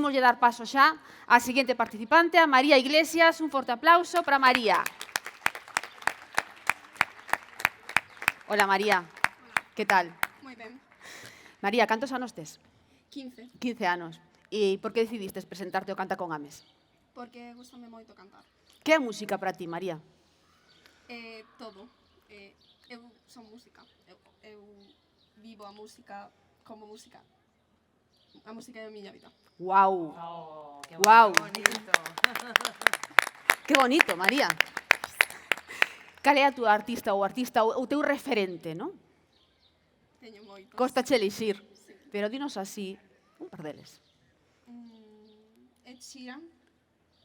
Imoslle dar paso xa á seguinte participante, a María Iglesias. Un forte aplauso para María. Hola, María. Que tal? Moi ben. María, cantos anos tes? 15. 15 anos. E por que decidistes presentarte ao Canta con Ames? Porque gustame moito cantar. Que é a música para ti, María? Todo. Eu son música. Eu vivo a música como música. A música é a miña vida. Guau. Que Guau. bonito. Que bonito, María. Cal é a túa artista ou artista o teu referente, non? Teño moitos. Costache elixir. Sí. Pero dinos así un par deles. Ed Sheeran,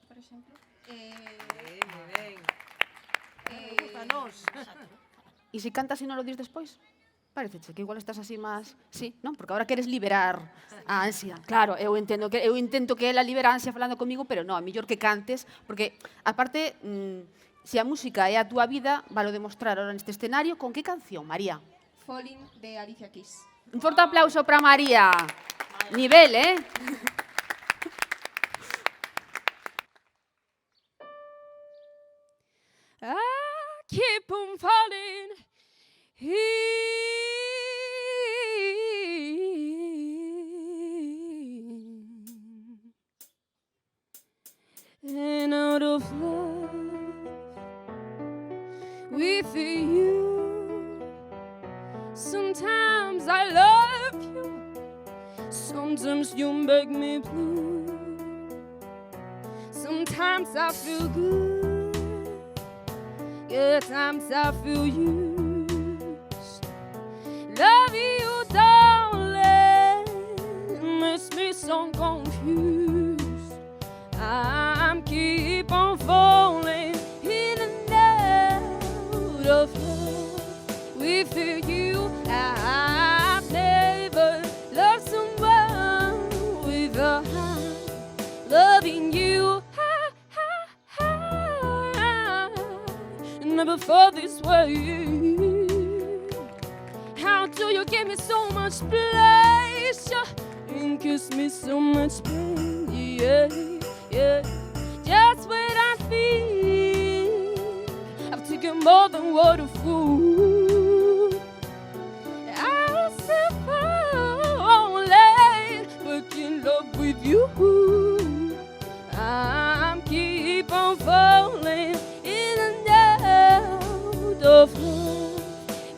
por exemplo. Ben. Gústanos. E se cantas e non lo dis despois? Pareceche que igual estás así máis... Sí, non? Porque agora queres liberar a ansia. Claro, eu intento que ela libera a ansia falando comigo, pero non, a mellor que cantes, porque, aparte, se a música é a túa vida, valo demostrar ahora neste escenario, con que canción, María? Falling de Alicia Keys. Un forte aplauso para María. Nivel, eh? I keep on falling and out of love with you. Sometimes I love you, sometimes you make me blue. Sometimes I feel good, other times I feel used. Love you, darling, makes me so confused. I'm keep on falling in and out of love with you. I've never loved someone without loving you. Never felt this way. How do you give me so much pleasure and kiss me so much pain? Yeah, yeah. Just when I think I've taken more than what a fool, I'm still falling, but in love with you. I'm keep on falling in and out of love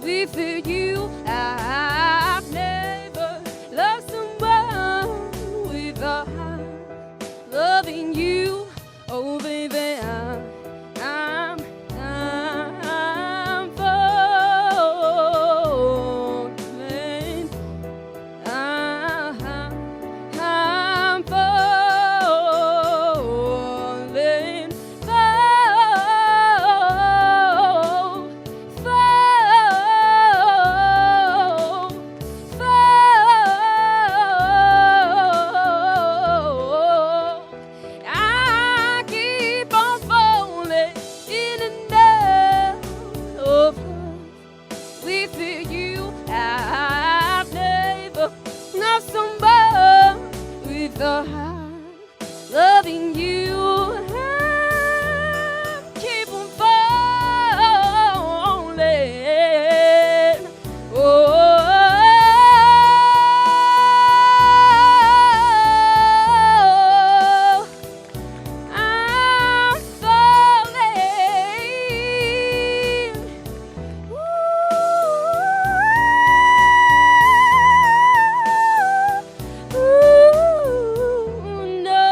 with you. I've never loved someone without loving you. Oh, baby, I'm falling. I'm falling. I keep on falling in and out of love with you. I've never known somebody without loving you. I keep on falling. Oh, I'm falling. Ooh, no.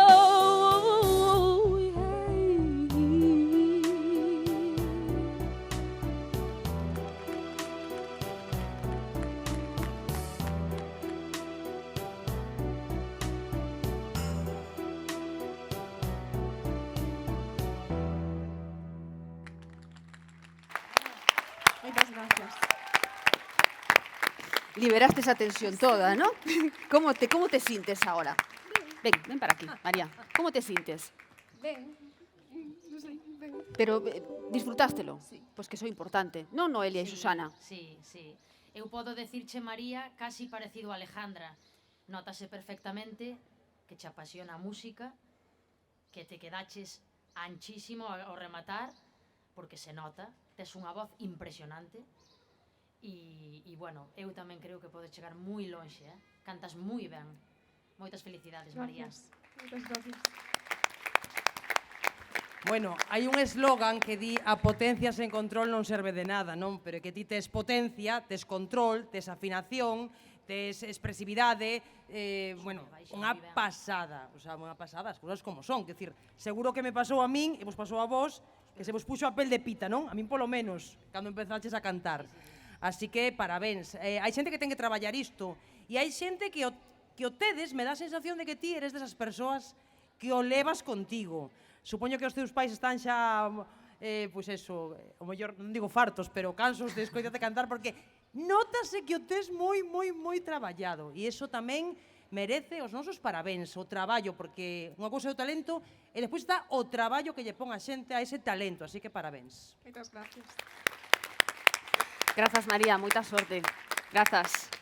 Moitas gracias. Liberaste esa tensión toda, ¿no? ¿Cómo te sientes ahora? Ven para aquí, María. ¿Cómo te sientes? Ben, non sei, ben. Pero disfrutástelo? Sí. Pois que iso é importante. Non, Noelia e Susana? Sí, sí. Eu podo decirche, María, casi parecido a Alejandra. Nótase perfectamente que che apasiona a música, que te quedaches anchísimo ao rematar, porque se nota, tes unha voz impresionante, e bueno, eu tamén creo que podes chegar moi lonxe, cantas moi ben. Moitas felicidades, María. Moitas gracias. Bueno, hai un eslogan que di a potencia sen control non serve de nada, non? Pero é que ti tes potencia, tes control, tes afinación, tes expresividade, bueno, unha pasada, o sea, unha pasada, as cousas como son, que decir, seguro que me pasou a min e vos pasou a vos, que se vos puxo a pel de pita, non? A min polo menos, cando empezaches a cantar. Así que, parabéns. Hai xente que ten que traballar isto, e hai xente que o tedes, me dá a sensación de que ti eres desas persoas que o levas contigo. Supoño que os teus pais están xa, pois eso, o mellor, non digo fartos, pero cansos de escoitarte cantar, porque nótase que o tes moi traballado, e iso tamén merece os nosos parabéns, o traballo, porque unha cousa é o talento, e despois está o traballo que lle pon a xente a ese talento, así que parabéns. Moitas gracias. Grazas, María, moita sorte. Grazas.